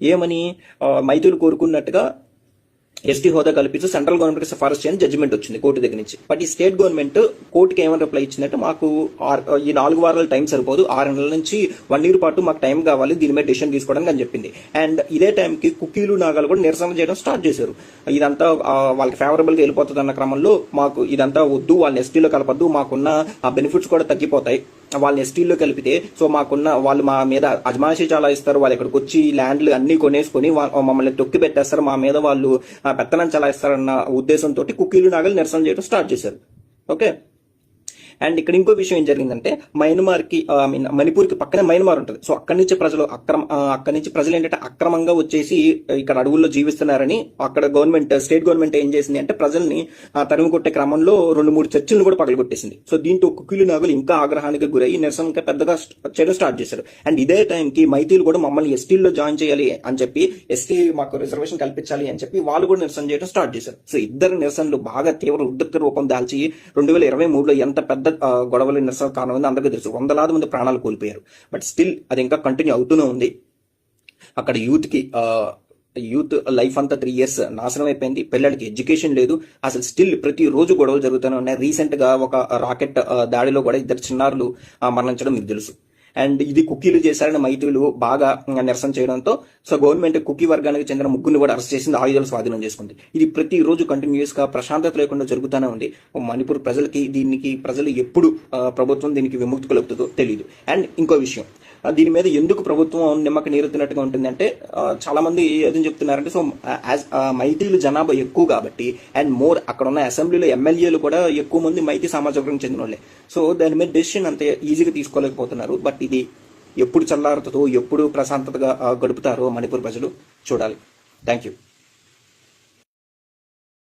ఏమని మైతులు కోరుకున్నట్టుగా ఎస్టీ హోదా కల్పించి సెంట్రల్ గవర్నమెంట్ సిఫారసు చేయని జడ్జిమెంట్ వచ్చింది కోర్టు దగ్గర నుంచి. బట్ ఈ స్టేట్ గవర్నమెంట్ కోర్టుకి ఏమైనా రిప్లై ఇచ్చిందంటే మాకు ఈ 4 వారాల టైం సరిపోదు, 6 నెలల నుంచి 1 year పాటు మాకు టైం కావాలి దీని మీద డిసిషన్ తీసుకోవడానికి అని చెప్పింది. అండ్ ఇదే టైంకి కుకీలు నాగాలు కూడా నిరసన చేయడం స్టార్ట్ చేశారు. ఇదంతా వాళ్ళకి ఫేవరబుల్ గా వెళ్ళిపోతుంది అన్న క్రమంలో మాకు ఇదంతా వద్దు, వాళ్ళని ఎస్టీలో కలపద్దు, మాకున్న ఆ బెనిఫిట్స్ కూడా తగ్గిపోతాయి, వాళ్ళని ఎస్టీల్లో కలిపితే సో మాకున్న వాళ్ళు మా మీద అజమాయిషీ చాలా ఇస్తారు, వాళ్ళు ఇక్కడికి వచ్చి ల్యాండ్లు అన్ని కొనేసుకుని మమ్మల్ని తొక్కి పెట్టేస్తారు, మా మీద వాళ్ళు పెత్తనం చలాయిస్తారన్న ఉద్దేశంతో కుకీలు నాగలు నిరసన చేయడం స్టార్ట్ చేశారు. ఓకే. అండ్ ఇక్కడ ఇంకో విషయం ఏం జరిగిందంటే మణిపూర్కి పక్కనే మయన్మార్ ఉంటుంది. సో అక్కడి నుంచి ప్రజలు ఏంటంటే అక్రమంగా వచ్చేసి ఇక్కడ అడవుల్లో జీవిస్తున్నారని అక్కడ స్టేట్ గవర్నమెంట్ ఏం చేసింది అంటే ప్రజల్ని తరిమి కొట్టే క్రమంలో 2-3 చర్చిలను కూడా పగలగొట్టేసింది. సో దీంతో కుకీలు నాగులు ఇంకా ఆగ్రహానికి గురై నిరసన ఇంకా పెద్దగా చేయడం స్టార్ట్ చేశారు. అండ్ ఇదే టైంకి మైతీలు కూడా మమ్మల్ని ఎస్టీల్లో జాయిన్ చేయాలి అని చెప్పి, ఎస్టీ మాకు రిజర్వేషన్ కల్పించాలి అని చెప్పి వాళ్ళు కూడా నిరసన చేయడం స్టార్ట్ చేశారు. సో ఇద్దరు నిరసనలు బాగా తీవ్ర ఉద్రిక్త రూపం దాల్చి 2023లో ఎంత పెద్ద గొడవలు నిరసన కారణం అందరికీ తెలుసు. 100,000 మంది ప్రాణాలు కోల్పోయారు. బట్ స్టిల్ అది ఇంకా కంటిన్యూ అవుతూనే ఉంది. అక్కడ యూత్ లైఫ్ అంతా 3 years నాశనం అయిపోయింది. పిల్లలకి ఎడ్యుకేషన్ లేదు. అసలు స్టిల్ ప్రతి రోజు గొడవలు జరుగుతూనే ఉన్నాయి. రీసెంట్ గా ఒక రాకెట్ దాడిలో కూడా 2 చిన్నారులు మరణించడం మీకు తెలుసు. అండ్ ఇది కుకీలు చేశారని మైతులు బాగా నిరసన చేయడంతో సో గవర్నమెంట్ కుకీ వర్గానికి చెందిన 3 కూడా అరెస్ట్ చేసింది, ఆయుధాలు స్వాధీనం చేసుకుంది. ఇది ప్రతి రోజు కంటిన్యూస్ గా ప్రశాంతత లేకుండా జరుగుతూనే ఉంది. మణిపూర్ ప్రజలు ఎప్పుడు ప్రభుత్వం దీనికి విముక్తి కలుగుతుందో తెలియదు. అండ్ ఇంకో విషయం, దీని మీద ఎందుకు ప్రభుత్వం నిమ్మక నీరెత్తినట్టుగా ఉంటుంది అంటే చాలా మంది ఏదని చెప్తున్నారంటే సో మైతీలు జనాభా ఎక్కువ కాబట్టి అండ్ మోర్ అక్కడ ఉన్న అసెంబ్లీలో ఎమ్మెల్యేలు కూడా ఎక్కువ మంది మైతీ సామాజిక వర్గం చెందిన వాళ్ళే. సో దాని మీద డెసిషన్ అంత ఈజీగా తీసుకోలేకపోతున్నారు. బట్ ఇది ఎప్పుడు చల్లారుతుందో, ఎప్పుడు ప్రశాంతతగా గడుపుతారో మణిపూర్ ప్రజలు చూడాలి. Thank you.